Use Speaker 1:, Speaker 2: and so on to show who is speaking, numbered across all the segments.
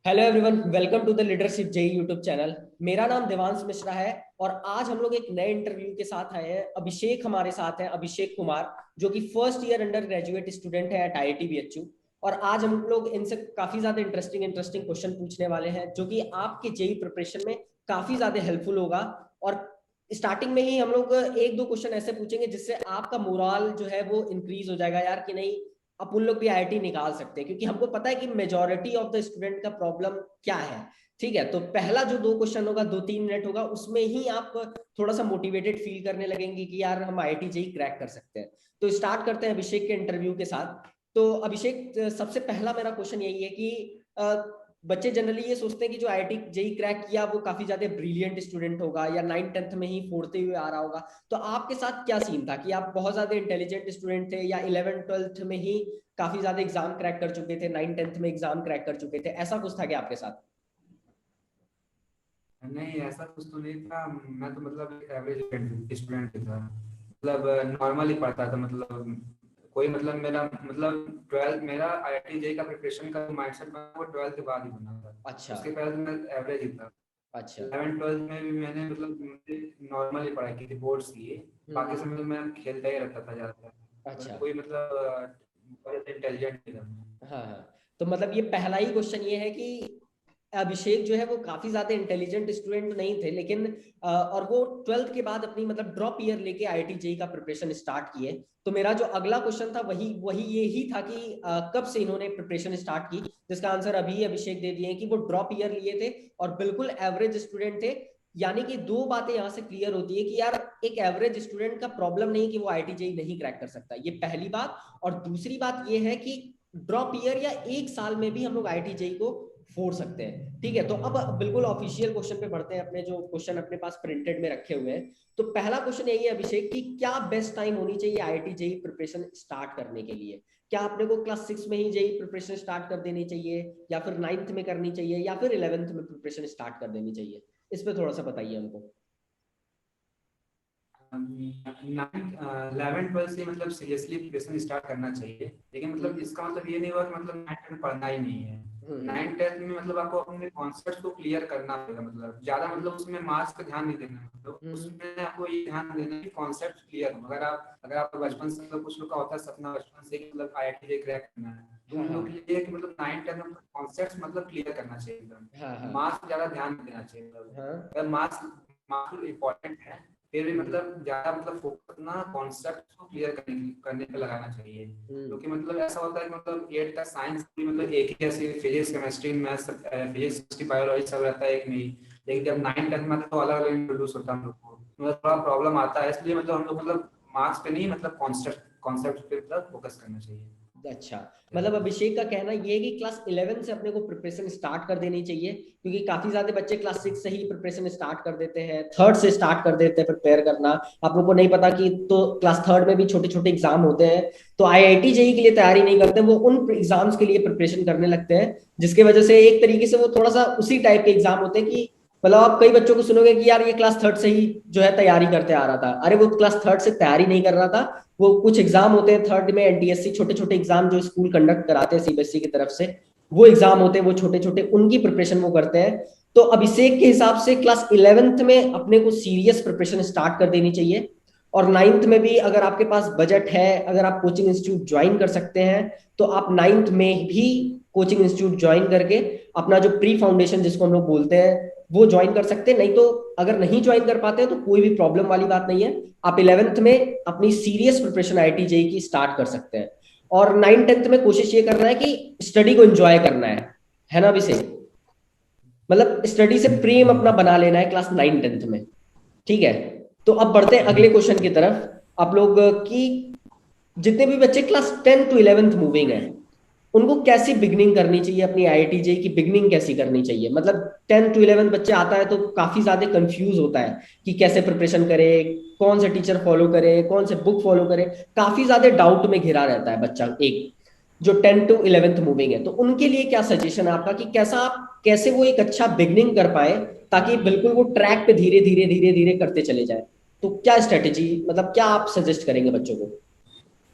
Speaker 1: Hello everyone, welcome to the leadership JEE YouTube channel. मेरा नाम देवांश मिश्रा है और आज हम लोग एक नए इंटरव्यू के साथ आए हैं। अभिषेक हमारे साथ हैं, अभिषेक कुमार, जो कि first year under graduate student है एट आईआईटी बीएचयू। और आज हम लोग इनसे काफी ज्यादा इंटरेस्टिंग इंटरेस्टिंग क्वेश्चन पूछने वाले हैं, जो कि आपके जेई प्रिपरेशन में काफी ज्यादा हेल्पफुल होगा। और स्टार्टिंग में ही हम लोग एक दो क्वेश्चन ऐसे पूछेंगे जिससे आपका मोरल जो है वो इंक्रीज हो जाएगा यार, कि नहीं अपन लोग भी आईआईटी निकाल सकते हैं, क्योंकि हमको पता है कि मेजोरिटी ऑफ द स्टूडेंट का प्रॉब्लम क्या है। ठीक है, तो पहला जो दो क्वेश्चन होगा, 2-3 मिनट होगा, उसमें ही आप थोड़ा सा मोटिवेटेड फील करने लगेंगे कि यार हम आईआईटी जेई क्रैक कर सकते हैं। तो स्टार्ट करते हैं अभिषेक के इंटरव्यू के साथ। तो अभिषेक, सबसे पहला मेरा क्वेश्चन यही है कि बच्चे जनरली ये सोचते हैं कि जो आईआईटी जेई क्रैक किया वो काफी ज्यादा ब्रिलियंट स्टूडेंट होगा या 9th-10th में ही फोड़ते हुए आ रहा होगा। तो आपके साथ क्या सीन था कि आप बहुत ज्यादा इंटेलिजेंट स्टूडेंट थे या 11th-12th में ही काफी ज्यादा एग्जाम क्रैक कर चुके थे, 9th-10th में एग्जाम क्रैक कर चुके थे, ऐसा कुछ था क्या आपके साथ?
Speaker 2: नहीं, ऐसा कुछ तो नहीं था। मैं तो मतलब एवरेज स्टूडेंट था। मतलब नॉर्मल ही पढ़ता था। मतलब कोई मतलब मेरा मतलब 12 मेरा आईआईटी जेई का प्रिपरेशन का माइंडसेट बना वो 12th के बाद ही बना था।
Speaker 1: अच्छा।
Speaker 2: उसके पहले तो मैं एवरेज ही था।
Speaker 1: अच्छा।
Speaker 2: 11th-12th में भी मैंने मतलब नॉर्मल ही पढ़ाई की थी बोर्ड्स की। बाकी
Speaker 1: हम्म।
Speaker 2: समय तो मैं खेलता ही रहता था ज्यादातर।
Speaker 1: अच्छा।
Speaker 2: कोई मतलब बहुत इंटेलिजेंट नहीं था मैं।
Speaker 1: हाँ हाँ। तो मतलब ये पहला ही क्वेश्चन ये है कि अभिषेक जो है वो काफी ज्यादा इंटेलिजेंट स्टूडेंट नहीं थे, लेकिन और वो 12th के बाद अपनी मतलब ड्रॉप ईयर लेके आईआईटी जेई का प्रिपरेशन स्टार्ट किए। तो मेरा जो अगला क्वेश्चन था वही वही यही था कि कब से इन्होंने प्रिपरेशन स्टार्ट की, जिसका आंसर अभी अभिषेक दे दिए कि वो ड्रॉप ईयर लिए थे और बिल्कुल एवरेज स्टूडेंट थे। यानी कि दो बातें यहाँ से क्लियर होती है कि यार एक एवरेज स्टूडेंट का प्रॉब्लम नहीं कि वो आईआईटी जेई नहीं क्रैक कर सकता, ये पहली बात। और दूसरी बात ये है कि ड्रॉप ईयर या एक साल में भी हम लोग आईआईटी जेई को फोड़ सकते हैं। ठीक है, तो अब बिल्कुल ऑफिशियल क्वेश्चन पे बढ़ते हैं, अपने जो क्वेश्चन अपने पास प्रिंटेड में रखे हुए हैं। तो पहला क्वेश्चन यही है अभिषेक कि क्या बेस्ट टाइम होनी चाहिए आईआईटी जेई प्रिपरेशन स्टार्ट करने के लिए? क्या अपने को क्लास 6 में ही जेई प्रिपरेशन स्टार्ट कर देनी चाहिए, या फिर 9th में करनी चाहिए, या फिर 11th में प्रिपरेशन स्टार्ट कर देनी चाहिए? इस पे थोड़ा सा बताइए हमको।
Speaker 2: 11th-12th से मतलब सीरियसली प्रिपरेशन स्टार्ट करना चाहिए। लेकिन मतलब
Speaker 1: हम्म।
Speaker 2: इसका मतलब ये नहीं हुआ कि मतलब 9th-10th पढ़ना ही नहीं है।
Speaker 1: हम्म।
Speaker 2: 9th-10th में मतलब आपको अपने कॉन्सेप्ट को क्लियर करना पड़ेगा। मतलब ज्यादा मतलब उसमें मार्क्स का ध्यान नहीं देना है। मतलब
Speaker 1: हम्म।
Speaker 2: उसमें आपको ये ध्यान देना है कि कॉन्सेप्ट क्लियर हो। अगर आप बचपन से मतलब कुछ लोग का होता है सपना बचपन से कि मतलब आईआईटी जे क्रैक करना है, तो
Speaker 1: हाँ
Speaker 2: उन
Speaker 1: हाँ।
Speaker 2: लोग के लिए कि मतलब 9th-10th में कॉन्सेप्ट मतलब क्लियर करना चाहिए एकदम।
Speaker 1: हाँ हाँ।
Speaker 2: मार्क्स ज्यादा ध्यान नहीं देना चाहिए। मतलब
Speaker 1: हाँ।
Speaker 2: अगर मार्क्स मार्क्स इंपॉर्टेंट है, फिर भी
Speaker 1: हम्म।
Speaker 2: मतलब ज्यादा मतलब फोकस ना कॉन्सेप्ट को क्लियर करने पे लगाना चाहिए।
Speaker 1: हम्म।
Speaker 2: क्योंकि मतलब ऐसा होता है कि मतलब 8th का साइंस भी मतलब एक ही ऐसी physics chemistry maths physics chemistry biology सब रहता है एक में ही। लेकिन जब
Speaker 1: हम्म।
Speaker 2: 9th-10th में आता है तो अलग अलग इंट्रोड्यूस होता है हम लोग को, मतलब थोड़ा प्रॉब्लम आता है। इसलिए मतलब हम लोग मतलब मार्क्स पे नहीं मतलब कॉन्सेप्ट कॉन्सेप्ट पे मतलब फोकस करना चाहिए।
Speaker 1: अच्छा। मतलब अभिषेक का कहना ये है कि क्लास 11 से अपने को प्रिपरेशन स्टार्ट कर देनी चाहिए, क्योंकि काफी ज्यादा बच्चे क्लास 6 से ही प्रिपरेशन स्टार्ट कर देते हैं, थर्ड से स्टार्ट कर देते हैं प्रिपेयर करना। आप लोग को नहीं पता कि तो क्लास थर्ड में भी छोटे छोटे एग्जाम होते हैं, तो आईआईटी जेई के लिए तैयारी नहीं करते, वो उन एग्जाम्स के लिए प्रिपरेशन करने लगते हैं, जिसकी वजह से एक तरीके से वो थोड़ा सा उसी टाइप के एग्जाम होते हैं कि मतलब आप कई बच्चों को सुनोगे कि यार ये क्लास थर्ड से ही जो है तैयारी करते आ रहा था। अरे वो क्लास थर्ड से तैयारी नहीं कर रहा था, वो कुछ एग्जाम होते हैं थर्ड में, एनटीएससी, छोटे छोटे एग्जाम जो स्कूल कंडक्ट कराते हैं सीबीएसई की तरफ से, वो एग्जाम होते हैं, वो छोटे छोटे, उनकी प्रिपरेशन वो करते हैं। तो अभिषेक के हिसाब से क्लास 11th में अपने को सीरियस प्रिपरेशन स्टार्ट कर देनी चाहिए। और 9th में भी अगर आपके पास बजट है, अगर आप कोचिंग इंस्टीट्यूट ज्वाइन कर सकते हैं, तो आप 9th में भी कोचिंग इंस्टीट्यूट ज्वाइन करके अपना जो प्री फाउंडेशन जिसको हम लोग बोलते हैं वो ज्वाइन कर सकते हैं। नहीं तो अगर नहीं ज्वाइन कर पाते हैं तो कोई भी प्रॉब्लम वाली बात नहीं है, आप 11th में अपनी सीरियस प्रिपरेशन आईआईटी जेई की स्टार्ट कर सकते हैं। और 9th-10th में कोशिश ये करना है कि स्टडी को एंजॉय करना है ना अभिषेक? मतलब स्टडी से प्रेम अपना बना लेना है क्लास 9th-10th में। ठीक है, तो अब बढ़ते हैं अगले क्वेश्चन की तरफ। आप लोग की जितने भी बच्चे क्लास 10 to 11th मूविंग है, उनको कैसी बिगनिंग करनी चाहिए, अपनी आईआईटी जेई की बिगनिंग कैसी करनी चाहिए? मतलब 10 to 11 बच्चे आता है तो काफी ज्यादा कंफ्यूज होता है कि कैसे प्रिपरेशन करे, कौन से टीचर फॉलो करे, कौन से बुक फॉलो करे, काफी ज्यादा डाउट में घिरा रहता है बच्चा एक जो 10 to 11th मूविंग है। तो उनके लिए क्या सजेशन है आपका कि कैसा आप कैसे वो एक अच्छा बिगनिंग कर पाए, ताकि बिल्कुल वो ट्रैक पे धीरे धीरे धीरे धीरे करते चले जाए? तो क्या स्ट्रेटेजी, मतलब क्या आप सजेस्ट करेंगे बच्चों को?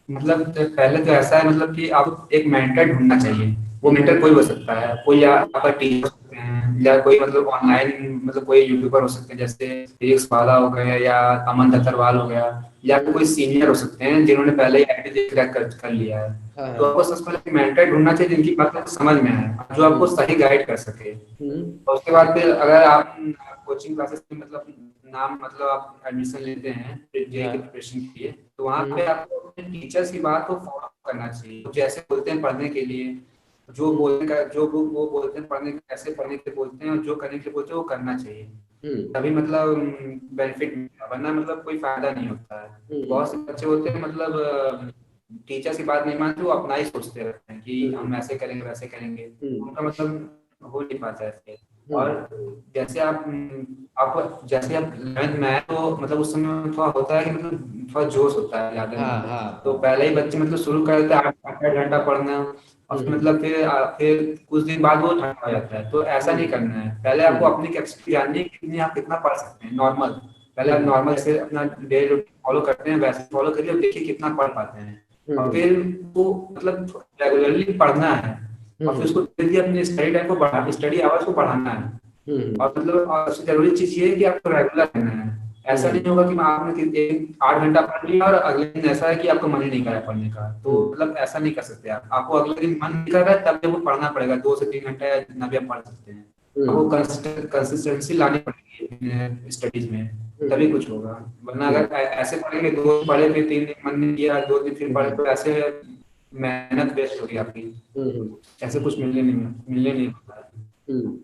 Speaker 2: मतलब तो पहले तो ऐसा है मतलब कि आप एक मेंटर ढूंढना चाहिए। वो मेंटर कोई हो सकता है, कोई या आपका टीचर हो सकते हैं, या कोई मतलब ऑनलाइन मतलब कोई यूट्यूबर हो सकते हैं, जैसे फिजिक्स वाला हो गया या अमन दत्तरवाल हो गया, या कोई सीनियर हो सकते हैं जिन्होंने पहले ही आईटी क्रैक कर लिया है।
Speaker 1: हाँ
Speaker 2: तो
Speaker 1: हाँ।
Speaker 2: आपको सबसे पहले मेंटर ढूंढना चाहिए जिनकी बात आपको समझ में आए, जो आपको
Speaker 1: हम्म
Speaker 2: सही गाइड कर सके।
Speaker 1: हम्म
Speaker 2: और उसके बाद फिर अगर आप कोचिंग क्लासेस में मतलब नाम मतलब आप एडमिशन लेते हैं जेईई
Speaker 1: हाँ।
Speaker 2: के प्रिपरेशन के लिए, तो वहाँ पे
Speaker 1: हम्म
Speaker 2: आपको अपने टीचर्स की बात को फॉलो करना चाहिए। तो जैसे बोलते हैं पढ़ने के लिए, जो
Speaker 1: हम्म
Speaker 2: बोलने का जो वो बोलते हैं पढ़ने के, कैसे पढ़ने के लिए बोलते हैं और जो करने के लिए बोलते हैं वो करना चाहिए।
Speaker 1: हम्म
Speaker 2: तभी मतलब बेनिफिट मिलेगा, वरना मतलब कोई फायदा नहीं होता है।
Speaker 1: हम्म
Speaker 2: बहुत से बच्चे होते हैं मतलब टीचर्स की बात नहीं मानते, वो अपना ही सोचते रहते हैं कि
Speaker 1: हम्म
Speaker 2: हम ऐसे करेंगे वैसे करेंगे,
Speaker 1: हम्म
Speaker 2: उनका मतलब हो नहीं पाता है फिर। और
Speaker 1: हम्म।
Speaker 2: जैसे आप जैसे आप 11th में आए तो मतलब उस समय थोड़ा होता है कि मतलब थोड़ा जोश होता है ज्यादा
Speaker 1: हाँ
Speaker 2: नहीं।
Speaker 1: हाँ
Speaker 2: तो
Speaker 1: हाँ।
Speaker 2: पहले ही बच्चे मतलब शुरू कर देते हैं 8 8 घंटा पढ़ना, और फिर
Speaker 1: हम्म
Speaker 2: मतलब फिर कुछ दिन बाद वो ठंडा हो जाता है। तो ऐसा नहीं
Speaker 1: हम्म
Speaker 2: करना है, पहले आपको
Speaker 1: हम्म
Speaker 2: अपनी कैपेसिटी जाननी है कि कितनी आप कितना पढ़ सकते हैं नॉर्मल। पहले आप
Speaker 1: हम्म
Speaker 2: नॉर्मल से अपना डेली रूटीन फॉलो करते हैं वैसे फॉलो करिए और देखिए कितना पढ़ पाते हैं। और
Speaker 1: हम्म
Speaker 2: फिर वो मतलब रेगुलरली पढ़ना है, और फिर
Speaker 1: हम्म
Speaker 2: उसको धीरे धीरे अपनी स्टडी टाइम को बढ़ा स्टडी आवर्स को बढ़ाना है।
Speaker 1: हम्म
Speaker 2: और मतलब और सबसे जरूरी चीज ये है कि आपको रेगुलर रहना है। ऐसा नहीं
Speaker 1: हम्म
Speaker 2: होगा कि आपने 8 घंटा पढ़ लिया और अगले दिन ऐसा है कि आपको मन ही नहीं कर रहा है पढ़ने का, तो
Speaker 1: हम्म
Speaker 2: मतलब ऐसा नहीं कर सकते आप। आपको अगले दिन मन नहीं कर रहा है तब आपको पढ़ना पड़ेगा, 2 से 3 घंटा या जितना भी आप पढ़ सकते हैं। आपको
Speaker 1: हम्म
Speaker 2: कंसिस्टेंसी लानी पड़ेगी स्टडीज में, तभी
Speaker 1: हम्म
Speaker 2: कुछ होगा। वरना
Speaker 1: हम्म
Speaker 2: अगर ऐसे पढ़ेंगे, 2 दिन पढ़े फिर 3 दिन मन नहीं किया, 2 दिन फिर पढ़े,
Speaker 1: हम्म
Speaker 2: तो ऐसे मेहनत वेस्ट होगी आपकी।
Speaker 1: हम्म
Speaker 2: ऐसे कुछ मिलने नहीं वाला है।
Speaker 1: हम्म।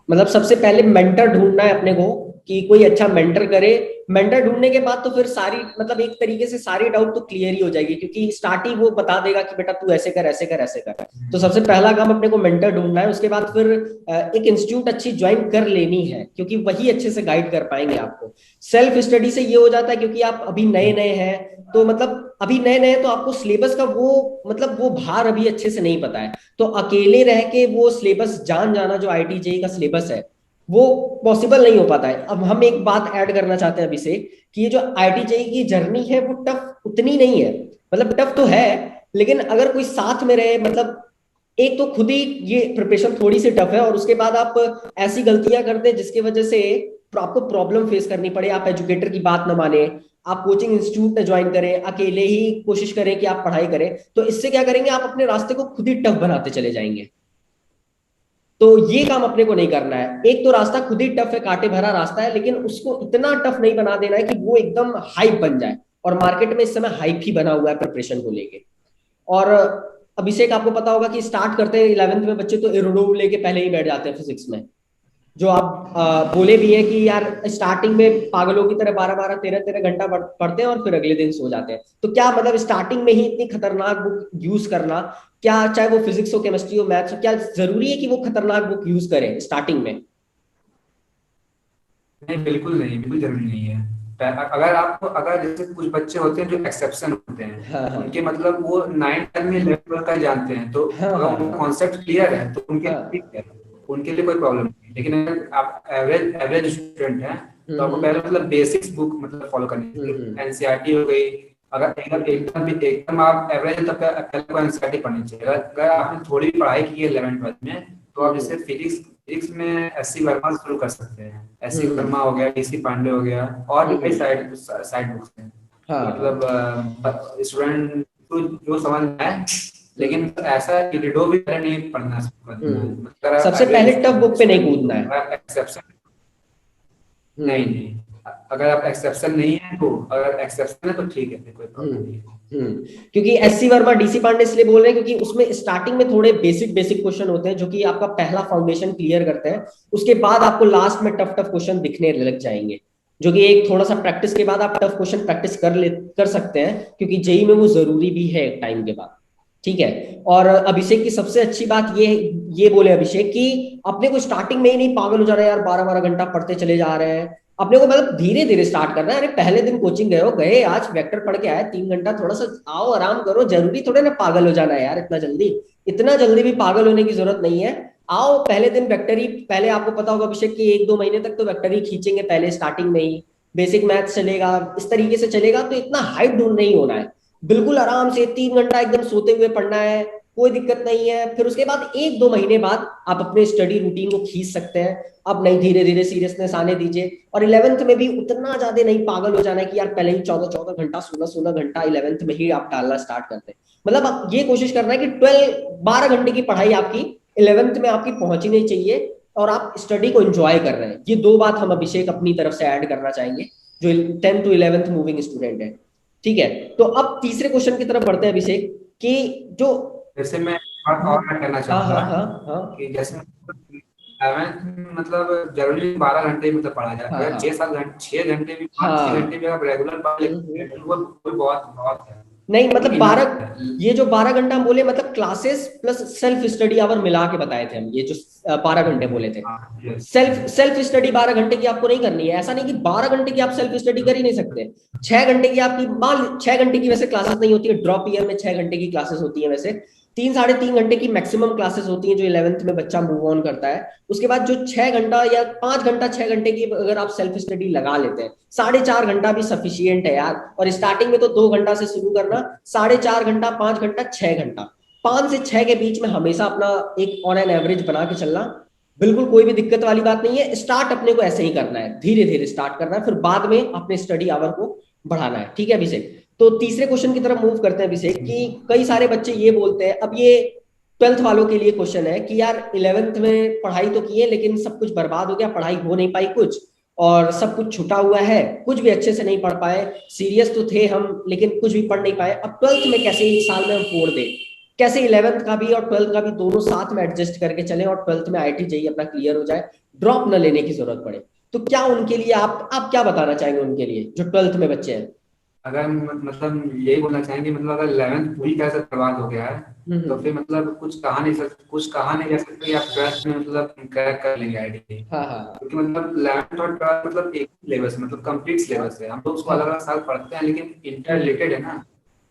Speaker 1: मतलब सबसे पहले मेंटर ढूंढना है अपने को, कि कोई अच्छा मेंटर करे। मेंटर ढूंढने के बाद तो फिर सारी मतलब एक तरीके से सारी डाउट तो क्लियर ही हो जाएगी, क्योंकि स्टार्टिंग वो बता देगा कि बेटा तू ऐसे कर ऐसे कर ऐसे कर। तो सबसे पहला काम अपने को मेंटर ढूंढना है। उसके बाद फिर एक इंस्टीट्यूट अच्छी ज्वाइन कर लेनी है, क्योंकि वही अच्छे से गाइड कर पाएंगे आपको। सेल्फ स्टडी से ये हो जाता है, क्योंकि आप अभी नए नए हैं, तो मतलब अभी नए नए तो आपको सिलेबस का वो मतलब वो भार अभी अच्छे से नहीं पता है। तो अकेले रह के वो सिलेबस जान जाना जो आईटी जेई का सिलेबस है, वो पॉसिबल नहीं हो पाता है। अब हम एक बात ऐड करना चाहते हैं अभी से, कि ये जो आईटी जेई की जर्नी है वो टफ उतनी नहीं है। मतलब टफ तो है, लेकिन अगर कोई साथ में रहे, मतलब एक तो खुद ही ये प्रिपरेशन थोड़ी सी टफ है, और उसके बाद आप ऐसी गलतियां करते हैं जिसकी वजह से आपको प्रॉब्लम फेस करनी पड़े। आप एजुकेटर की बात ना माने, आप कोचिंग इंस्टीट्यूट में ज्वाइन करें, अकेले ही कोशिश करें कि आप पढ़ाई करें, तो इससे क्या करेंगे, आप अपने रास्ते को खुद ही टफ बनाते चले जाएंगे। तो ये काम अपने को नहीं करना है। एक तो रास्ता खुद ही टफ है, कांटे भरा रास्ता है, लेकिन उसको इतना टफ नहीं बना देना है कि वो एकदम हाइप बन जाए। और मार्केट में इस समय हाइप ही बना हुआ है प्रिपरेशन को लेके। और अभिषेक, आपको पता होगा कि स्टार्ट करते हैं 11th में बच्चे तो एरोडो लेके पहले ही बैठ जाते हैं फिजिक्स में। जो आप बोले भी है कि यार स्टार्टिंग में पागलों की तरह 12 12 13 13 घंटा पढ़ते हैं और फिर अगले दिन सो जाते हैं। तो क्या मतलब स्टार्टिंग में ही इतनी खतरनाक बुक यूज करना, क्या चाहे वो फिजिक्स हो केमिस्ट्री हो मैथ्स हो, क्या जरूरी है कि वो खतरनाक बुक यूज करें स्टार्टिंग में?
Speaker 2: नहीं, बिल्कुल नहीं, बिल्कुल जरूरी नहीं है। अगर जैसे कुछ बच्चे होते हैं जो एक्सेप्शन होते हैं,
Speaker 1: हाँ
Speaker 2: उनके
Speaker 1: हाँ
Speaker 2: मतलब वो 9 10 में लेवल का जानते हैं, तो
Speaker 1: हाँ
Speaker 2: अगर
Speaker 1: हाँ
Speaker 2: उनका
Speaker 1: हाँ
Speaker 2: कॉन्सेप्ट क्लियर है तो उनके लिए
Speaker 1: हाँ।
Speaker 2: ठीक है, उनके लिए कोई प्रॉब्लम नहीं। लेकिन अगर आप एवरेज एवरेज स्टूडेंट हैं, तो आपको
Speaker 1: हम्म
Speaker 2: पहले मतलब बेसिक्स बुक मतलब फॉलो करनी चाहिए।
Speaker 1: हम्म
Speaker 2: एनसीईआरटी हो गई। अगर एकदम आप एवरेज हैं, तब पहले को एनसीईआरटी पढ़नी चाहिए। अगर आपने थोड़ी पढ़ाई की है 11th 12th में, तो आप जैसे
Speaker 1: हम्म
Speaker 2: फिजिक्स फिजिक्स में एससी वर्मा शुरू कर सकते हैं। एससी
Speaker 1: हम्म
Speaker 2: वर्मा हो गया, डीसी पांडे हो गया, और भी कई
Speaker 1: हम्म,
Speaker 2: साइड साइड बुक्स हैं।
Speaker 1: हाँ हाँ।
Speaker 2: मतलब स्टूडेंट को जो समझ में आए। लेकिन
Speaker 1: हम्म
Speaker 2: ऐसा है कि रिडो भी पहले नहीं पढ़ना शुरू कर देना है,
Speaker 1: हम्म।
Speaker 2: मतलब अगर आप
Speaker 1: सबसे पहले
Speaker 2: एवरेज
Speaker 1: टफ बुक पे नहीं
Speaker 2: स्टूडेंट
Speaker 1: कूदना है।
Speaker 2: अगर आप एक्सेप्शन नहीं
Speaker 1: हम्म
Speaker 2: नहीं अगर आप एक्सेप्शन नहीं है तो अगर एक्सेप्शन है तो ठीक है, फिर कोई प्रॉब्लम
Speaker 1: हम्म
Speaker 2: नहीं है।
Speaker 1: क्योंकि एससी वर्मा डीसी पांडे इसलिए बोल रहे हैं क्योंकि उसमें स्टार्टिंग में थोड़े बेसिक बेसिक क्वेश्चन होते हैं, जो कि आपका पहला फाउंडेशन क्लियर करते हैं। उसके बाद आपको लास्ट में टफ टफ क्वेश्चन दिखने लग जाएंगे, जो कि एक थोड़ा सा प्रैक्टिस के बाद आप टफ क्वेश्चन प्रैक्टिस कर सकते हैं, क्योंकि जेई में वो जरूरी भी है एक टाइम के बाद। ठीक है। और अभिषेक की सबसे अच्छी बात ये बोले अभिषेक, कि अपने को स्टार्टिंग में ही नहीं पागल हो जाना है यार, 12 12 घंटा पढ़ते चले जा रहे हैं। अपने को मतलब धीरे धीरे स्टार्ट करना है। अरे पहले दिन कोचिंग गए आज वेक्टर पढ़ के आए 3 घंटा, थोड़ा सा आओ आराम करो। जरूरी थोड़े ना पागल हो जाना है यार इतना जल्दी। इतना जल्दी भी पागल होने की जरूरत नहीं है। आओ पहले दिन वेक्टर ही, पहले आपको पता होगा अभिषेक की 1 2 महीने तक तो वेक्टर ही खींचेंगे पहले स्टार्टिंग में ही। बेसिक मैथ चलेगा, इस तरीके से चलेगा, तो इतना हाइप ढूंढ नहीं होना है। बिल्कुल आराम से 3 घंटा एकदम सोते हुए पढ़ना है। कोई दिक्कत नहीं है। फिर उसके बाद 1-2 महीने बाद आप अपने स्टडी रूटीन को खींच सकते हैं। अब नहीं, धीरे धीरे सीरियसनेस आने दीजिए। और 11th में भी उतना ज्यादा नहीं पागल हो जाना है कि यार पहले ही 14-14 घंटा 16-16 घंटा 11th में ही आप डालना स्टार्ट करते हैं। मतलब आप ये कोशिश करना है कि 12 घंटे की पढ़ाई आपकी 11th में आपकी पहुंचनी चाहिए, और आप स्टडी को एंजॉय कर रहे हैं। ये दो बात हम अभिषेक अपनी तरफ से ऐड करना चाहेंगे जो 10th to 11th moving student है। ठीक है, तो अब तीसरे क्वेश्चन की तरफ बढ़ते हैं अभिषेक, कि जो
Speaker 2: जैसे मैं बात और ऐड करना
Speaker 1: हाँ हाँ
Speaker 2: चाहूंगा
Speaker 1: हाँ हाँ
Speaker 2: कि जैसे 11th मतलब जरूरी 12 घंटे मतलब पढ़ा जाए,
Speaker 1: हाँ
Speaker 2: अगर
Speaker 1: हाँ
Speaker 2: 6-7 घंटे 6 घंटे भी 5-6 घंटे
Speaker 1: हाँ।
Speaker 2: भी आप रेगुलर पढ़ लेते हैं तो वो बहुत बहुत है,
Speaker 1: नहीं मतलब
Speaker 2: वो इनफ
Speaker 1: 12,
Speaker 2: है।
Speaker 1: ये जो 12 घंटा हम बोले मतलब classes plus self study hour मिला के बताए थे हम, ये जो 12 घंटे बोले थे।
Speaker 2: हाँ यस।
Speaker 1: सेल्फ सेल्फ स्टडी 12 घंटे की आपको नहीं करनी है। ऐसा नहीं कि 12 घंटे की आप सेल्फ स्टडी कर ही नहीं सकते। 6 घंटे की आपकी, मान 6 घंटे की वैसे क्लासेस नहीं होती है, ड्रॉप ईयर में 6 घंटे की क्लासेस होती है वैसे। 3-3.5 घंटे की मैक्सिमम क्लासेस होती हैं जो 11th में बच्चा मूव ऑन करता है। उसके बाद जो 6 घंटा या 5 घंटा 6 घंटे की अगर आप सेल्फ स्टडी लगा लेते हैं, 4.5 घंटा भी सफिशियंट है यार। और स्टार्टिंग में तो 2 घंटा से शुरू करना, 4.5 घंटा 5 घंटा 6 घंटा, 5 से 6 के बीच में हमेशा अपना एक ऑन एन एवरेज बना के चलना, बिल्कुल कोई भी दिक्कत वाली बात नहीं है। स्टार्ट अपने को ऐसे ही करना है, धीरे धीरे स्टार्ट करना है, फिर बाद में अपने स्टडी आवर को बढ़ाना है। ठीक है अभिषेक, तो तीसरे क्वेश्चन की तरफ मूव करते हैं अभिषेक, कि कई सारे बच्चे ये बोलते हैं, अब ये 12th वालों के लिए क्वेश्चन है कि यार 11th में पढ़ाई तो की है लेकिन सब कुछ बर्बाद हो गया, पढ़ाई हो नहीं पाई कुछ, और सब कुछ छुटा हुआ है, कुछ भी अच्छे से नहीं पढ़ पाए, सीरियस तो थे हम लेकिन कुछ भी पढ़ नहीं पाए। अब 12th में कैसे एक साल में हम फोड़ दें, कैसे 11th का भी और 12th का भी दोनों साथ में एडजस्ट करके चलें और 12th में IIT जेईई अपना क्लियर हो जाए, ड्रॉप न लेने की जरूरत पड़े। तो क्या उनके लिए आप क्या बताना चाहेंगे उनके लिए जो 12th में बच्चे हैं?
Speaker 2: अगर मतलब यही बोलना चाहेंगे मतलब अगर 11th पूरी तरह से बर्बाद हो गया है तो
Speaker 1: हम्म।
Speaker 2: फिर मतलब कुछ कहा नहीं जा सकते कि आप 12th में मतलब क्रैक कर लेंगे आईडी,
Speaker 1: हाँ हाँ
Speaker 2: क्योंकि मतलब 11th और 12th मतलब एक सिलेबस मतलब कंप्लीट सिलेबस है। हम लोग उसको
Speaker 1: हाँ
Speaker 2: अलग अलग साल पढ़ते हैं लेकिन इंटर
Speaker 1: हम्म,
Speaker 2: रिलेटेड है ना।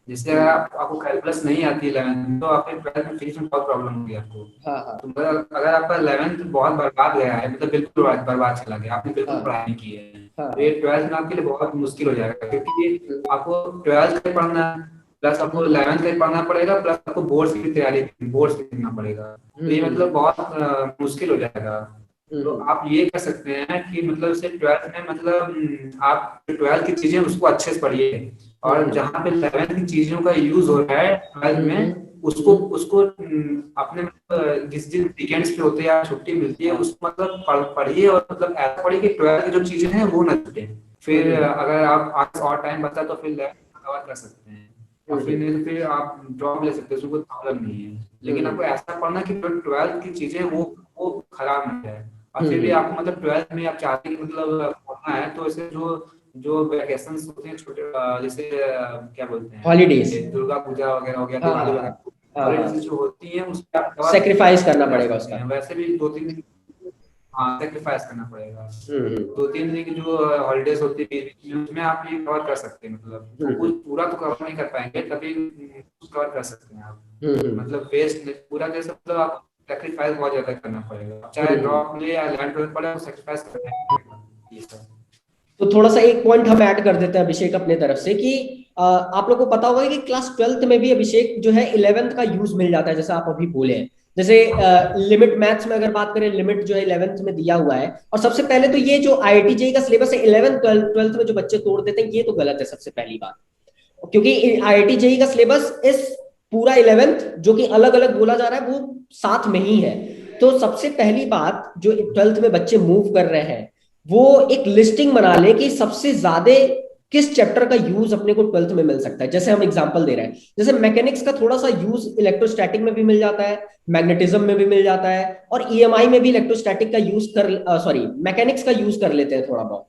Speaker 2: जैसे अगर आपको कैलकुलस नहीं आती है 11th में तो आपके 12th में फिजिक्स में बहुत प्रॉब्लम होगी आपको।
Speaker 1: हाँ हाँ
Speaker 2: तो मतलब अगर आपका 11th बहुत बर्बाद गया है मतलब बिल्कुल बर्बाद चला गया, आपने बिल्कुल
Speaker 1: हाँ
Speaker 2: पढ़ाई नहीं की है,
Speaker 1: हाँ
Speaker 2: तो ये 12th में आपके लिए बहुत मुश्किल हो जाएगा, क्योंकि
Speaker 1: हम्म,
Speaker 2: आपको 12th का पढ़ना प्लस आपको
Speaker 1: हम्म,
Speaker 2: 11th का पढ़ना पड़ेगा प्लस आपको बोर्ड्स की करना पड़ेगा, तो ये
Speaker 1: हम्म,
Speaker 2: मतलब बहुत मुश्किल हो जाएगा। तो
Speaker 1: हम्म,
Speaker 2: आप ये कर सकते हैं कि मतलब से 12th में मतलब आप 12th की चीजें उसको अच्छे से पढ़िए, और
Speaker 1: हम्म,
Speaker 2: जहाँ पे 11th की चीजों का यूज हो रहा है 12th
Speaker 1: हम्म,
Speaker 2: में उसको उसको अपने मतलब जिस दिन वीकेंड्स पे होते हैं या छुट्टी मिलती है
Speaker 1: हाँ,
Speaker 2: उसको मतलब पढ़िए, और मतलब ऐसा पढ़िए कि 12th की जो चीजें हैं वो न छूटे। फिर
Speaker 1: हम्म,
Speaker 2: अगर आप आज और टाइम बचा तो फिर 11th कवर कर सकते हैं, और फिर
Speaker 1: हम्म,
Speaker 2: नहीं तो फिर आप ड्रॉप ले सकते हैं, उसमें कोई प्रॉब्लम नहीं है। लेकिन
Speaker 1: हम्म,
Speaker 2: आपको ऐसा पढ़ना कि 12th की चीजें वो खराब ना जाए। और फिर भी
Speaker 1: हम्म,
Speaker 2: आपको मतलब 12th में आप चाहते हैं कि मतलब पढ़ना है तो इसे जो जो वेकेशन होते हैं छोटे जैसे क्या बोलते हैं
Speaker 1: हॉलीडेज,
Speaker 2: ये दुर्गा पूजा वगैरह हो गया,
Speaker 1: हाँ
Speaker 2: दिवाली
Speaker 1: हाँ
Speaker 2: वगैरह,
Speaker 1: हाँ हाँ,
Speaker 2: हॉलीडेज जो होती हैं उस पर आप
Speaker 1: सेक्रीफाइस करना
Speaker 2: कवर कर
Speaker 1: पड़ेगा
Speaker 2: सकते
Speaker 1: उसका।
Speaker 2: हैं, वैसे भी 2-3 दिन। हाँ सेक्रीफाइस करना पड़ेगा।
Speaker 1: हम्म
Speaker 2: 2-3 दिन की जो हॉलीडेज होती है उसमें आप ये कवर कर सकते हैं, मतलब
Speaker 1: हम्म
Speaker 2: कुछ पूरा तो कवर नहीं कर पाएंगे तभी कुछ कवर कर सकते हैं आप।
Speaker 1: हम्म
Speaker 2: मतलब वेस्ट पूरा जैसे मतलब आप सेक्रीफाइस बहुत ज्यादा करना पड़ेगा, चाहे
Speaker 1: हम्म।
Speaker 2: ड्रॉप ले या लैंड ट्वेल्थ पड़े वो सेक्रीफाइस करना ही पड़ेगा ये सब।
Speaker 1: तो थोड़ा सा एक पॉइंट हम ऐड कर देते हैं अभिषेक अपने तरफ से, कि आप लोग को पता होगा कि क्लास 12th में भी अभिषेक जो है 11th का यूज मिल जाता है, जैसे आप अभी बोले हैं। जैसे लिमिट मैथ्स में अगर बात करें, लिमिट जो है 11th में दिया हुआ है। और सबसे पहले तो ये जो IIT जेईई का सिलेबस है 11th 12th में जो बच्चे तोड़ देते हैं, ये तो गलत है सबसे पहली बात। क्योंकि IIT जेईई का सिलेबस इस पूरा 11th जो कि अलग अलग बोला जा रहा है वो साथ में ही है। तो सबसे पहली बात, जो 12th में बच्चे मूव कर रहे हैं वो एक लिस्टिंग बना ले कि सबसे ज्यादा किस चैप्टर का यूज अपने को 12th में मिल सकता है। जैसे हम एग्जांपल दे रहे हैं, जैसे मैकेनिक्स का थोड़ा सा यूज इलेक्ट्रोस्टैटिक में भी मिल जाता है, मैग्नेटिज्म में भी मिल जाता है, और EMI में भी इलेक्ट्रोस्टैटिक का यूज कर, सॉरी मैकेनिक्स का यूज कर लेते हैं थोड़ा बहुत।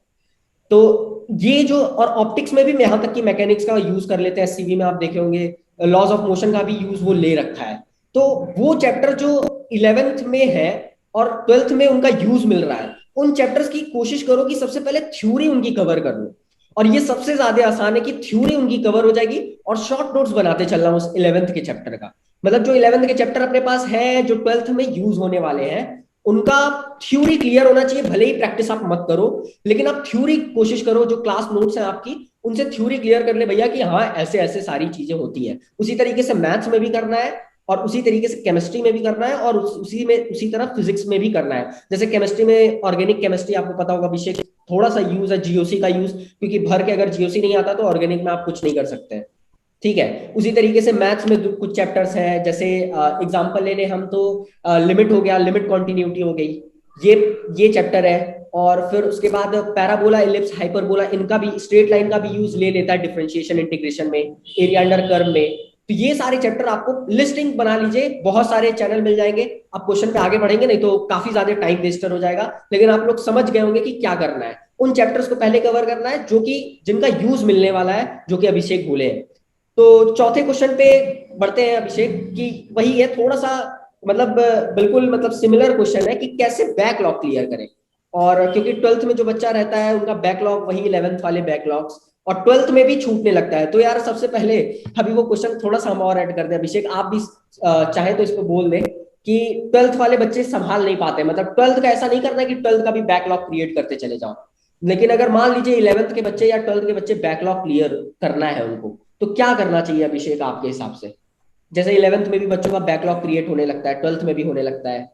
Speaker 1: तो ये जो, और ऑप्टिक्स में भी यहां तक कि मैकेनिक्स का यूज कर लेते हैं, SCV में आप देखे होंगे लॉज ऑफ मोशन का भी यूज वो ले रखा है। तो वो चैप्टर जो 11th में है और 12th में उनका यूज मिल रहा है, उन चैप्टर्स की कोशिश करो कि सबसे पहले थ्योरी उनकी कवर कर लो। और ये सबसे ज्यादा आसान है कि थ्योरी उनकी कवर हो जाएगी, और शॉर्ट नोट्स बनाते चलना उस 11th के चैप्टर का। मतलब जो 11th के चैप्टर अपने पास है जो 12th में यूज होने वाले हैं, उनका थ्योरी क्लियर होना चाहिए। भले ही प्रैक्टिस आप मत करो, लेकिन आप थ्योरी कोशिश करो, जो क्लास नोट्स हैं आपकी उनसे थ्योरी क्लियर कर ले भैया कि हाँ ऐसे ऐसे सारी चीजें होती है। उसी तरीके से मैथ्स में भी करना है, और उसी तरीके से केमिस्ट्री में भी करना है, और उसी तरह फिजिक्स में भी करना है। जैसे केमिस्ट्री में ऑर्गेनिक केमिस्ट्री आपको पता होगा अभिषेक, थोड़ा सा यूज है जीओसी का यूज, क्योंकि भर के अगर जीओसी नहीं आता तो ऑर्गेनिक में आप कुछ नहीं कर सकते हैं। ठीक है। उसी तरीके से मैथ्स में कुछ चैप्टर्स हैं, जैसे एग्जांपल ले ले हम तो लिमिट हो गया, लिमिट कॉन्टिन्यूटी हो गई, ये ये चैप्टर है। और फिर उसके बाद पैराबोला, इलिप्स, हाइपरबोला, इनका भी, स्ट्रेट लाइन का भी यूज ले लेता है डिफरेंशिएशन इंटीग्रेशन में, एरिया अंडर कर्व में। तो ये सारे चैप्टर आपको लिस्टिंग बना लीजिए, बहुत सारे चैनल मिल जाएंगे। आप क्वेश्चन पे आगे बढ़ेंगे नहीं तो काफी ज्यादा टाइम वेस्टर हो जाएगा, लेकिन आप लोग समझ गए होंगे कि क्या करना है। उन चैप्टर्स को पहले कवर करना है जो कि जिनका यूज मिलने वाला है, जो कि अभिषेक बोले हैं। तो चौथे क्वेश्चन पे बढ़ते हैं अभिषेक, कि वही है थोड़ा सा, मतलब बिल्कुल मतलब सिमिलर क्वेश्चन है कि कैसे बैकलॉग क्लियर करें। और क्योंकि ट्वेल्थ में जो बच्चा रहता है उनका बैकलॉग वही 11th वाले बैकलॉग्स, और ट्वेल्थ में भी छूटने लगता है। तो यार सबसे पहले अभी वो क्वेश्चन थोड़ा सा हम और ऐड कर दें अभिषेक, आप भी चाहे तो इस पे बोल दें कि ट्वेल्थ वाले बच्चे संभाल नहीं पाते, मतलब ट्वेल्थ का ऐसा नहीं करना है कि ट्वेल्थ का भी बैकलॉग क्रिएट करते चले जाओ, लेकिन अगर मान लीजिए 11th के बच्चे या ट्वेल्थ के बच्चे बैकलॉग क्लियर करना है उनको, तो क्या करना चाहिए अभिषेक आपके हिसाब से? जैसे 11th में भी बच्चों का बैकलॉग क्रिएट होने लगता है, ट्वेल्थ में भी होने लगता है।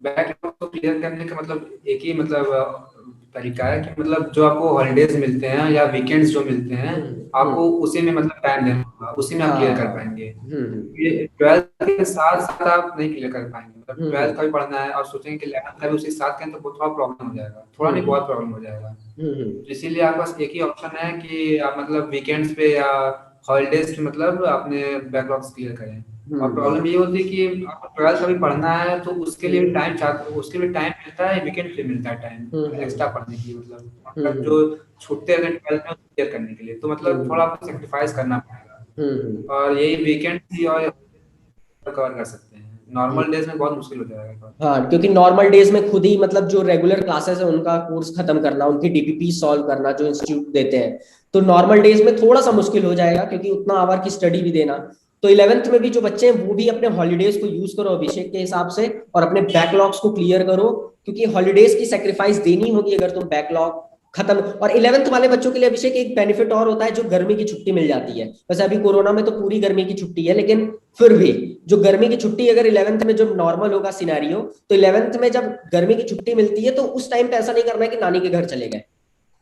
Speaker 2: बैकलॉग को क्लियर करने का मतलब एक ही मतलब तरीका है कि मतलब जो आपको हॉलीडेज मिलते हैं या वीकेंड्स जो मिलते हैं, आपको उसी में मतलब टाइम देना होगा, उसी में आप क्लियर कर
Speaker 1: हाँ।
Speaker 2: पाएंगे। ये ट्वेल्थ के साथ साथ आप नहीं क्लियर कर पाएंगे, मतलब
Speaker 1: हम्म
Speaker 2: ट्वेल्थ का भी पढ़ना है और सोचेंगे कि 11th का भी उसी साथ करें तो बहुत थोड़ा प्रॉब्लम हो जाएगा, थोड़ा नहीं
Speaker 1: हम्म
Speaker 2: बहुत प्रॉब्लम हो जाएगा।
Speaker 1: हम्म
Speaker 2: तो इसीलिए आपके पास एक ही ऑप्शन है कि आप मतलब वीकेंड्स पे या हॉलीडेज पे मतलब अपने बैकलॉग्स क्लियर करें। और
Speaker 1: हम्म
Speaker 2: प्रॉब्लम ये होती है कि आपको ट्वेल्थ अभी पढ़ना है तो उसके लिए भी
Speaker 1: हम्म
Speaker 2: टाइम चाहते हो, उसके लिए टाइम मिलता है, वीकेंड पे मिलता है टाइम एक्स्ट्रा
Speaker 1: हम्म
Speaker 2: पढ़ने के लिए, मतलब जो
Speaker 1: हम्म
Speaker 2: छूटते हैं ट्वेल्थ में क्लियर करने के लिए, तो मतलब थोड़ा
Speaker 1: हम्म
Speaker 2: आपको सेक्रीफाइस करना पड़ेगा।
Speaker 1: हम्म।
Speaker 2: और यही वीकेंड ही और कवर कर सकते हैं, नॉर्मल डेज में बहुत मुश्किल हो जाएगा।
Speaker 1: हाँ, क्योंकि नॉर्मल डेज में खुद ही मतलब जो रेगुलर क्लासेस है उनका कोर्स खत्म करना, उनकी डीपीपी सॉल्व करना जो इंस्टीट्यूट देते हैं, तो नॉर्मल डेज में थोड़ा सा मुश्किल हो जाएगा, क्योंकि उतना आवर की स्टडी भी देना। तो 11th में भी जो बच्चे हैं वो भी अपने हॉलीडेज को यूज करो अभिषेक के हिसाब से, और अपने बैकलॉग्स को क्लियर करो, क्योंकि हॉलीडेज की सेक्रीफाइस देनी होगी अगर तुम बैकलॉग खत्म। और 11th वाले बच्चों के लिए अभिषेक एक बेनिफिट और होता है, जो गर्मी की छुट्टी मिल जाती है। वैसे अभी कोरोना में तो पूरी गर्मी की छुट्टी है, लेकिन फिर भी जो गर्मी की छुट्टी अगर 11th में जो नॉर्मल होगा सिनेरियो, तो 11th में जब गर्मी की छुट्टी मिलती है तो उस टाइम पे ऐसा नहीं करना है कि नानी के घर चले गए।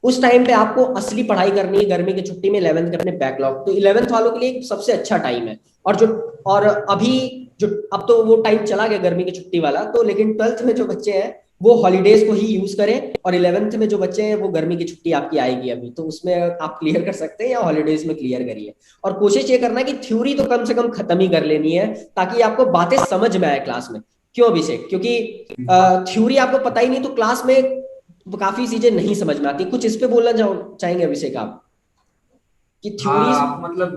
Speaker 1: उस टाइम पे आपको असली पढ़ाई करनी है गर्मी की छुट्टी में, 11th के अपने बैकलॉग। तो 11th वालों के लिए एक सबसे अच्छा टाइम है। और जो, और अभी जो, अब तो वो टाइम चला गया गर्मी की छुट्टी वाला, तो लेकिन 12th में जो बच्चे हैं वो हॉलीडेज को ही यूज करें, और 11th में जो बच्चे हैं वो गर्मी की छुट्टी आपकी आएगी अभी, तो उसमें आप क्लियर कर सकते हैं, या हॉलीडेज में क्लियर करिए। और कोशिश ये करना है कि थ्योरी तो कम से कम खत्म ही कर लेनी है, ताकि आपको बातें समझ में आए क्लास में। क्यों अभिषेक? क्योंकि थ्योरी आपको पता ही नहीं तो क्लास में काफी चीजें नहीं समझ में आती। कुछ इस पे बोलना चाहेंगे अभिषेक आप, कि
Speaker 2: हाँ,
Speaker 1: थ्योरीज?
Speaker 2: आप मतलब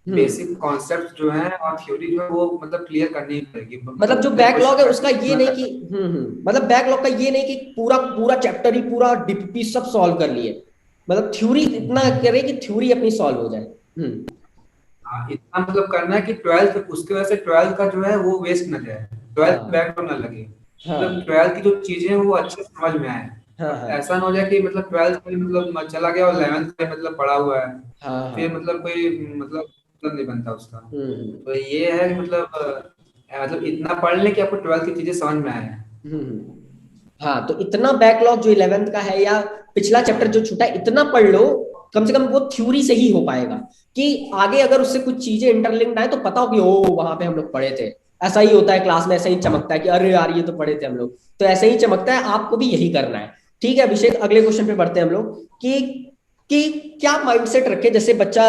Speaker 1: हम्म।
Speaker 2: बेसिक कॉन्सेप्ट जो है और थ्योरी जो है वो मतलब क्लियर करनी ही पड़ेगी,
Speaker 1: मतलब जो
Speaker 2: मतलब चाहे
Speaker 1: बैकलॉग है
Speaker 2: क्वेश्चन
Speaker 1: उसका
Speaker 2: प्रैक्टिस
Speaker 1: ये
Speaker 2: ना
Speaker 1: नहीं
Speaker 2: कर
Speaker 1: कि,
Speaker 2: सकते।
Speaker 1: मतलब बैकलॉग का ये नहीं कि पूरा पूरा चैप्टर ही पूरा डीपीपी सब सॉल्व कर लिए, मतलब थ्योरी इतना करे कि थ्योरी अपनी सॉल्व हो जाए। हम्म।
Speaker 2: हाँ, इतना मतलब करना है कि ट्वेल्थ उसकी वजह से ट्वेल्थ का जो है वो वेस्ट ना जाए, ट्वेल्थ
Speaker 1: हाँ
Speaker 2: बैकग्राउंड ना लगे, मतलब
Speaker 1: हाँ
Speaker 2: ट्वेल्थ की जो चीजें हैं वो अच्छे से समझ में आए।
Speaker 1: हाँ
Speaker 2: और
Speaker 1: हाँ
Speaker 2: ऐसा ना हो जाए कि मतलब ट्वेल्थ में मतलब चला गया और 11th में मतलब पढ़ा हुआ है,
Speaker 1: हाँ
Speaker 2: फिर
Speaker 1: हाँ।
Speaker 2: मतलब कोई मतलब नहीं बनता उसका।
Speaker 1: हम्म।
Speaker 2: तो ये है कि मतलब मतलब इतना पढ़ ले कि आपको ट्वेल्थ की चीजें समझ में आए।
Speaker 1: हाँ, तो इतना बैकलॉग जो 11th का है, या पिछला चैप्टर जो छूटा है, इतना पढ़ लो, कम से कम वो थ्योरी से ही हो पाएगा, कि आगे अगर उससे कुछ चीजें इंटरलिंक्ड आए तो पता हो कि ओ वहां पे हम लोग पढ़े थे। ऐसा ही होता है क्लास में, ऐसा ही चमकता है कि अरे यार ये तो पढ़े थे हम लोग, तो ऐसे ही चमकता है, आपको भी यही करना है। ठीक है अभिषेक, अगले क्वेश्चन पे बढ़ते हैं हम लोग, कि क्या माइंडसेट रखे, जैसे बच्चा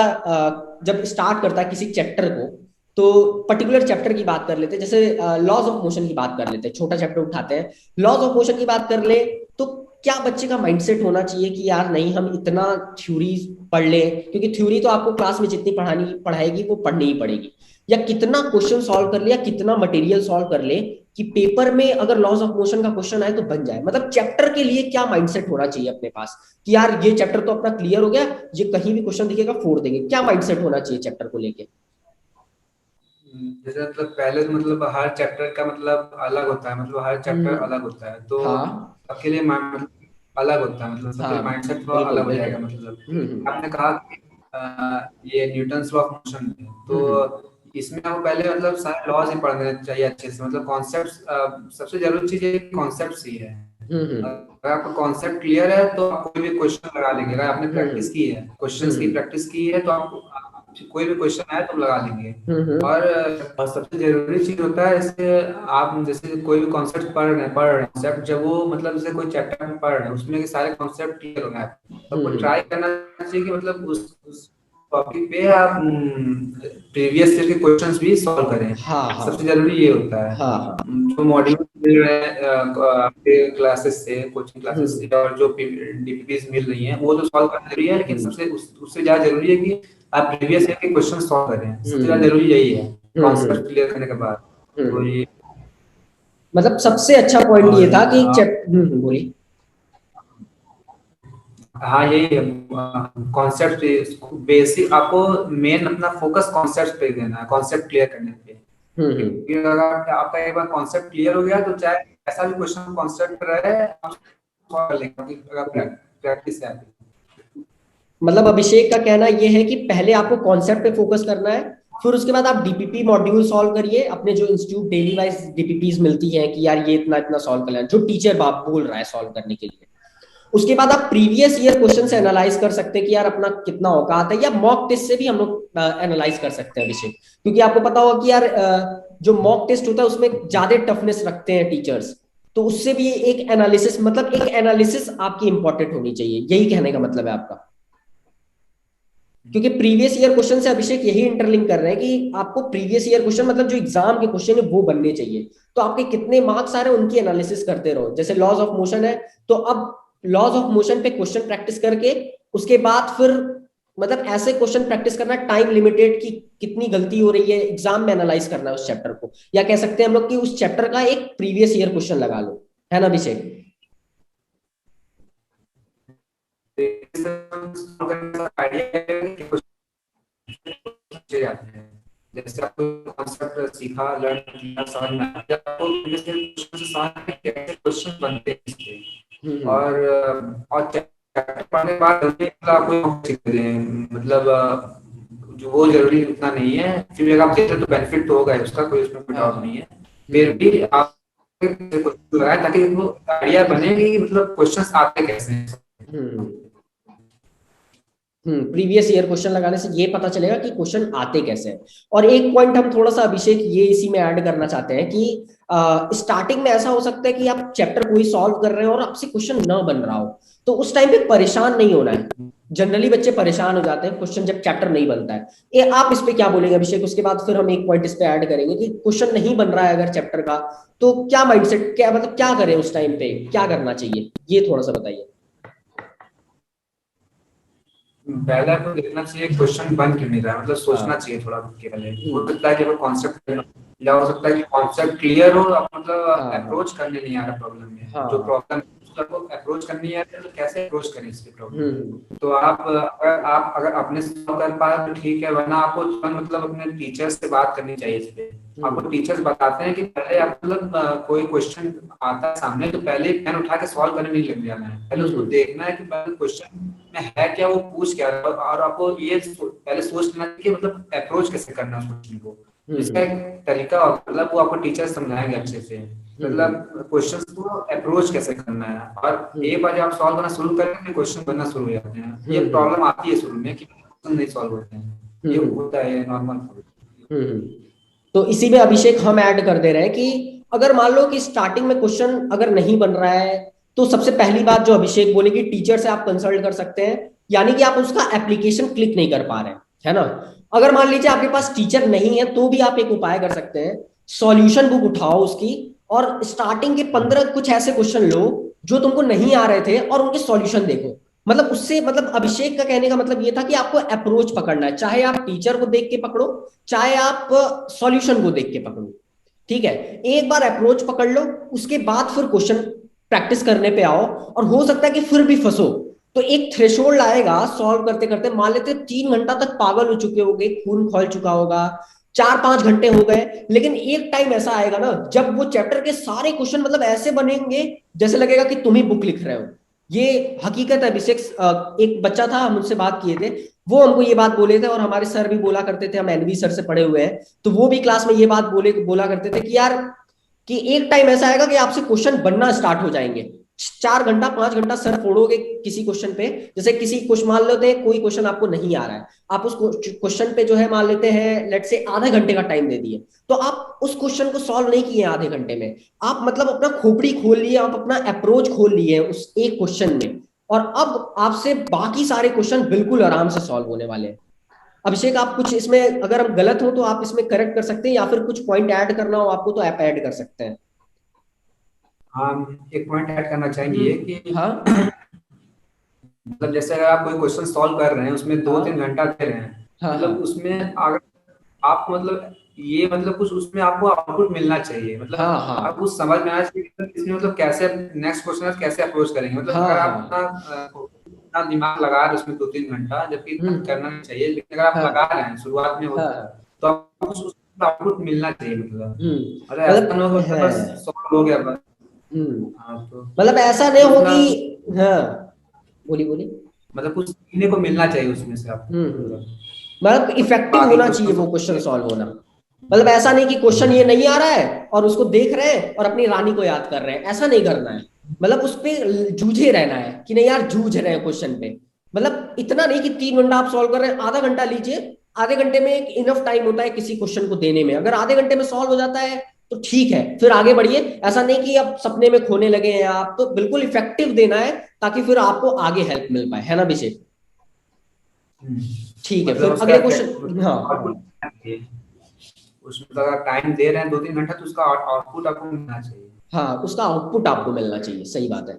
Speaker 1: जब स्टार्ट करता है किसी चैप्टर को, तो पर्टिकुलर चैप्टर की बात कर लेते हैं, जैसे लॉज ऑफ मोशन की बात कर लेते हैं, छोटा चैप्टर उठाते हैं, लॉज ऑफ मोशन की बात कर ले, तो क्या बच्चे का माइंडसेट होना चाहिए कि यार नहीं हम इतना थ्योरी पढ़ ले, क्योंकि थ्योरी तो आपको क्लास में जितनी पढ़ानी पढ़ाएगी वो पढ़नी ही पड़ेगी, या कितना क्वेश्चन सॉल्व कर ले, या कितना मटेरियल सॉल्व कर ले कि पेपर में अगर लॉज ऑफ मोशन का क्वेश्चन आए तो बन जाए। मतलब चैप्टर के लिए क्या माइंडसेट होना चाहिए अपने पास, कि यार ये चैप्टर तो अपना क्लियर हो गया, ये कहीं भी क्वेश्चन दिखेगा फोड़ देंगे, क्या माइंडसेट होना चाहिए चैप्टर को लेके?
Speaker 2: जैसे मतलब पहले तो मतलब हर चैप्टर का मतलब अलग होता है, मतलब हर चैप्टर
Speaker 1: हम्म।
Speaker 2: अलग होता है, तो
Speaker 1: हाँ
Speaker 2: सबके लिए मतलब अलग होता है, मतलब सबके लिए
Speaker 1: हाँ।
Speaker 2: माइंडसेट थोड़ा
Speaker 1: बिल्कुल
Speaker 2: अलग हो
Speaker 1: बिल्कुल।
Speaker 2: जाएगा। मतलब
Speaker 1: हम्म।
Speaker 2: आपने कहा ये न्यूटन्स लॉ ऑफ मोशन है। तो इसमें आपको पहले मतलब सारे लॉज ही पढ़ने चाहिए अच्छे से, मतलब कॉन्सेप्ट सबसे जरूरी चीज है कॉन्सेप्ट ही है। अगर आपका कॉन्सेप्ट क्लियर है तो आप कोई भी क्वेश्चन लगा लेंगे। अगर आपने प्रैक्टिस की है, क्वेश्चंस की प्रैक्टिस की है, तो आप कोई भी क्वेश्चन आए तो लगा लेंगे। और सबसे जरूरी चीज होता है जैसे आप जैसे कोई भी कॉन्सेप्ट पढ़ रहे हैं कॉन्सेप्ट, जब वो मतलब जैसे कोई चैप्टर में पढ़ रहे हैं उसमें के सारे कॉन्सेप्ट क्लियर हो गए, तो आपको ट्राई करना चाहिए कि मतलब उस टॉपिक पे आप प्रीवियस ईयर के क्वेश्चंस भी सॉल्व करें। सबसे जरूरी ये होता है। जो मॉड्यूल मिल रहे हैं आपके क्लासेस से, कोचिंग क्लासेस से, और जो डीपीपीज मिल रही हैं वो तो सॉल्व करना जरूरी है, लेकिन सबसे उससे ज्यादा जरूरी है कि आप प्रीवियस ईयर के क्वेश्चन सॉल्व करें। सबसे ज्यादा जरूरी यही है कॉन्सेप्ट क्लियर करने के बाद। तो ये
Speaker 1: मतलब सबसे अच्छा पॉइंट ये था कि बोलिए।
Speaker 2: हाँ यही है कॉन्सेप्ट बेसिक, आपको मेन अपना फोकस कॉन्सेप्ट पे देना है, कॉन्सेप्ट क्लियर करने पे। क्योंकि अगर आपका एक बार कॉन्सेप्ट क्लियर हो गया तो चाहे ऐसा भी क्वेश्चन कॉन्सेप्ट रहे आप सॉल्व कर लेंगे अगर प्रैक्टिस है।
Speaker 1: मतलब अभिषेक का कहना यह है कि पहले आपको कॉन्सेप्ट पे फोकस करना है, फिर उसके बाद आप डीपीपी मॉड्यूल सॉल्व करिए, अपने जो इंस्टीट्यूट डेली वाइज डीपीपीज मिलती हैं कि यार ये इतना इतना सॉल्व कर लेना, जो टीचर बाप बोल रहा है सॉल्व करने के लिए। उसके बाद आप प्रीवियस ईयर क्वेश्चन से एनालाइज कर सकते हैं कि यार अपना कितना औकात है, या मॉक टेस्ट से भी हम लोग एनालाइज कर सकते हैं अभिषेक, क्योंकि आपको पता होगा कि यार जो मॉक टेस्ट होता है उसमें ज्यादा टफनेस रखते हैं टीचर्स, तो उससे भी एक एनालिसिस, मतलब एक एनालिसिस आपकी इंपॉर्टेंट होनी चाहिए, यही कहने का मतलब है आपका। क्योंकि प्रीवियस ईयर क्वेश्चन से अभिषेक यही इंटरलिंक कर रहे हैं कि आपको प्रीवियस ईयर क्वेश्चन मतलब जो एग्जाम के क्वेश्चन है वो बनने चाहिए, तो आपके कितने मार्क्स आ रहे हैं उनकी एनालिसिस करते रहो। जैसे लॉज ऑफ मोशन है, तो अब लॉज ऑफ मोशन पे क्वेश्चन प्रैक्टिस करके उसके बाद फिर मतलब ऐसे क्वेश्चन प्रैक्टिस करना टाइम लिमिटेड की कितनी गलती हो रही है एग्जाम में एनालाइज करना है उस चैप्टर को, या कह सकते हैं हम लोग कि उस चैप्टर का एक प्रीवियस ईयर क्वेश्चन लगा लो, है ना अभिषेक?
Speaker 2: जैसे आपको कॉन्सेप्ट सीखा, लर्न किया, समझ में आया, आपको कैसे क्वेश्चन बनते हैं और चैप्टर पढ़ने के बाद आपको सीख मतलब जो वो जरूरी उतना नहीं है, फिर अगर आप देते तो बेनिफिट तो होगा उसका, कोई उसमें कोई डाउट नहीं है। फिर भी आप लगाए ताकि वो आइडिया बने कि मतलब क्वेश्चंस आते कैसे हैं।
Speaker 1: प्रीवियस ईयर क्वेश्चन लगाने से ये पता चलेगा कि क्वेश्चन आते कैसे हैं। और एक पॉइंट हम थोड़ा सा अभिषेक ये इसी में ऐड करना चाहते हैं कि स्टार्टिंग में ऐसा हो सकता है कि आप चैप्टर कोई सॉल्व कर रहे हो और आपसे क्वेश्चन ना बन रहा हो, तो उस टाइम पे परेशान नहीं होना है। जनरली बच्चे परेशान हो जाते हैं क्वेश्चन जब चैप्टर नहीं बनता है। आप इस पे क्या बोलेंगे अभिषेक? उसके बाद फिर हम एक पॉइंट इस पे ऐड करेंगे कि क्वेश्चन नहीं बन रहा है अगर चैप्टर का, तो क्या माइंडसेट, क्या मतलब क्या करें उस टाइम पे, क्या करना चाहिए, ये थोड़ा सा बताइए।
Speaker 2: पहले आपको देखना चाहिए क्वेश्चन बन क्यों नहीं रहा है, मतलब सोचना चाहिए थोड़ा के पहले। हो सकता है कि वो कॉन्सेप्ट, या हो सकता है कि कॉन्सेप्ट क्लियर हो, आप मतलब अप्रोच करने नहीं आ रहा प्रॉब्लम में। जो प्रॉब्लम आपको अप्रोच करनी है तो कैसे अप्रोच करें इसके प्रॉब्लम। तो आप अगर अपने से कर पाए तो ठीक है, वरना आपको मतलब अपने टीचर से बात करनी चाहिए इस पे। आपको टीचर्स बताते हैं कि पहले आप मतलब कोई क्वेश्चन आता है सामने तो पहले पेन उठा के सॉल्व करने नहीं लग जाना है, पहले उसको देखना है कि पहले क्वेश्चन में है क्या, वो पूछ क्या रहा है, और आपको ये पहले सोच लेना कि मतलब अप्रोच कैसे करना है उस क्वेश्चन को। इसका एक तरीका मतलब वो आपको टीचर समझाएंगे अच्छे से, मतलब क्वेश्चंस को अप्रोच कैसे करना है। और एक बार जब आप सॉल्व करना शुरू करेंगे तो क्वेश्चन बनना शुरू हो जाते हैं। ये प्रॉब्लम आती है शुरू में कि क्वेश्चन नहीं सॉल्व होते हैं, ये होता है नॉर्मल।
Speaker 1: तो इसी में अभिषेक हम ऐड कर दे रहे हैं कि अगर मान लो कि स्टार्टिंग में क्वेश्चन अगर नहीं बन रहा है, तो सबसे पहली बात जो अभिषेक बोले कि टीचर से आप कंसल्ट कर सकते हैं, यानी कि आप उसका एप्लीकेशन क्लिक नहीं कर पा रहे हैं, है ना? अगर मान लीजिए आपके पास टीचर नहीं है तो भी आप एक उपाय कर सकते हैं, सॉल्यूशन बुक उठाओ उसकी, और स्टार्टिंग के 15 कुछ ऐसे क्वेश्चन लो जो तुमको नहीं आ रहे थे और उनके सॉल्यूशन देखो। मतलब उससे, मतलब अभिषेक का कहने का मतलब ये था कि आपको अप्रोच पकड़ना है, चाहे आप टीचर को देख के पकड़ो, चाहे आप सॉल्यूशन को देख के पकड़ो। ठीक है, एक बार अप्रोच पकड़ लो, उसके बाद फिर क्वेश्चन प्रैक्टिस करने पे आओ। और हो सकता है कि फिर भी फंसो, तो एक थ्रेशोल्ड आएगा सॉल्व करते करते, मान लेते 3 घंटा तक पागल हो चुके होगे, खून खोल चुका होगा, 4-5 घंटे हो गए, लेकिन एक टाइम ऐसा आएगा ना जब वो चैप्टर के सारे क्वेश्चन मतलब ऐसे बनेंगे जैसे लगेगा कि तुम ही बुक लिख रहे हो। ये हकीकत है अभिषेक। एक बच्चा था, हम उनसे बात किए थे, वो हमको ये बात बोले थे, और हमारे सर भी बोला करते थे, हम एनवी सर से पढ़े हुए हैं, तो वो भी क्लास में ये बात बोला करते थे कि यार, कि एक टाइम ऐसा आएगा कि आपसे क्वेश्चन बनना स्टार्ट हो जाएंगे, 4 घंटा 5 घंटा सर फोड़ोगे किसी क्वेश्चन पे। जैसे किसी क्वेश्चन मान लेते हैं, कोई क्वेश्चन आपको नहीं आ रहा है, आप उस क्वेश्चन पे जो है मान लेते हैं लेट से आधे घंटे का टाइम दे दिए, तो आप उस क्वेश्चन को सॉल्व नहीं किए आधे घंटे में, आप मतलब अपना खोपड़ी खोल लिए, आप अपना अप्रोच खोल लिए उस एक क्वेश्चन में, और अब आपसे बाकी सारे क्वेश्चन बिल्कुल आराम से सॉल्व होने वाले हैं। अभिषेक, आप कुछ इसमें अगर हम गलत हो तो आप इसमें करेक्ट कर सकते हैं, या फिर कुछ पॉइंट ऐड करना हो आपको तो आप ऐड कर सकते हैं।
Speaker 2: हम एक पॉइंट ऐड करना चाहेंगे कि
Speaker 1: हाँ
Speaker 2: मतलब जैसे अगर आप कोई क्वेश्चन सॉल्व कर रहे हैं, उसमें दो
Speaker 1: हाँ
Speaker 2: तीन घंटा दे रहे हैं,
Speaker 1: हाँ हाँ
Speaker 2: मतलब उसमें अगर आप मतलब ये मतलब कुछ उसमें आपको आउटपुट मिलना चाहिए, मतलब
Speaker 1: हाँ हाँ
Speaker 2: आपको समझ में आना चाहिए कि इसमें मतलब कैसे नेक्स्ट क्वेश्चन कैसे अप्रोच करेंगे। मतलब
Speaker 1: हाँ
Speaker 2: अगर आप
Speaker 1: हाँ।
Speaker 2: अपना दिमाग लगा रहे हैं उसमें 2-3 घंटा, जबकि इतना
Speaker 1: हम्म।
Speaker 2: करना नहीं चाहिए, लेकिन अगर आप
Speaker 1: हाँ
Speaker 2: लगा रहे हैं शुरुआत में
Speaker 1: हाँ
Speaker 2: होता है,
Speaker 1: हाँ।
Speaker 2: तो आपको उसका आउटपुट मिलना चाहिए। मतलब अरे ऐसा ना
Speaker 1: मतलब
Speaker 2: हो कि
Speaker 1: है।
Speaker 2: बस सॉल्व हो गया बस।
Speaker 1: हम्म।
Speaker 2: हाँ तो
Speaker 1: मतलब ऐसा नहीं हो
Speaker 2: उसमें
Speaker 1: कि, हाँ, बोली बोली।
Speaker 2: मतलब कुछ सीखने को मिलना चाहिए उसमें से आपको, मतलब
Speaker 1: मतलब इफेक्टिव
Speaker 2: बाकी
Speaker 1: होना चाहिए वो क्वेश्चन
Speaker 2: क्वेश्चन।
Speaker 1: सॉल्व होना। मतलब ऐसा नहीं कि क्वेश्चन ये नहीं आ रहा है और उसको देख रहे हैं और अपनी रानी को याद कर रहे हैं, ऐसा नहीं करना है। मतलब उस पे जूझे रहना है कि नहीं यार, जूझ रहे हैं क्वेश्चन पे। मतलब इतना नहीं कि 3 घंटा आप सॉल्व कर रहे हैं, आधा घंटा लीजिए। आधे घंटे में एक इनफ टाइम होता है किसी क्वेश्चन को देने में, अगर आधे घंटे में सॉल्व हो जाता है तो ठीक है, फिर आगे बढ़िए। ऐसा नहीं कि आप सपने में खोने लगे हैं, आप तो बिल्कुल इफेक्टिव देना है, ताकि फिर आपको आगे हेल्प मिल पाए, है ना अभिषेक? ठीक है,
Speaker 2: मतलब
Speaker 1: फिर
Speaker 2: उसका
Speaker 1: अगले
Speaker 2: इफेक्ट
Speaker 1: क्वेश्चन। हाँ
Speaker 2: मतलब
Speaker 1: हाँ।
Speaker 2: आउटपुट उसमें तो अगर टाइम दे रहे हैं 2-3 घंटा, तो उसका आउटपुट आपको मिलना चाहिए।
Speaker 1: हाँ, उसका आउटपुट आपको मिलना चाहिए, सही बात है।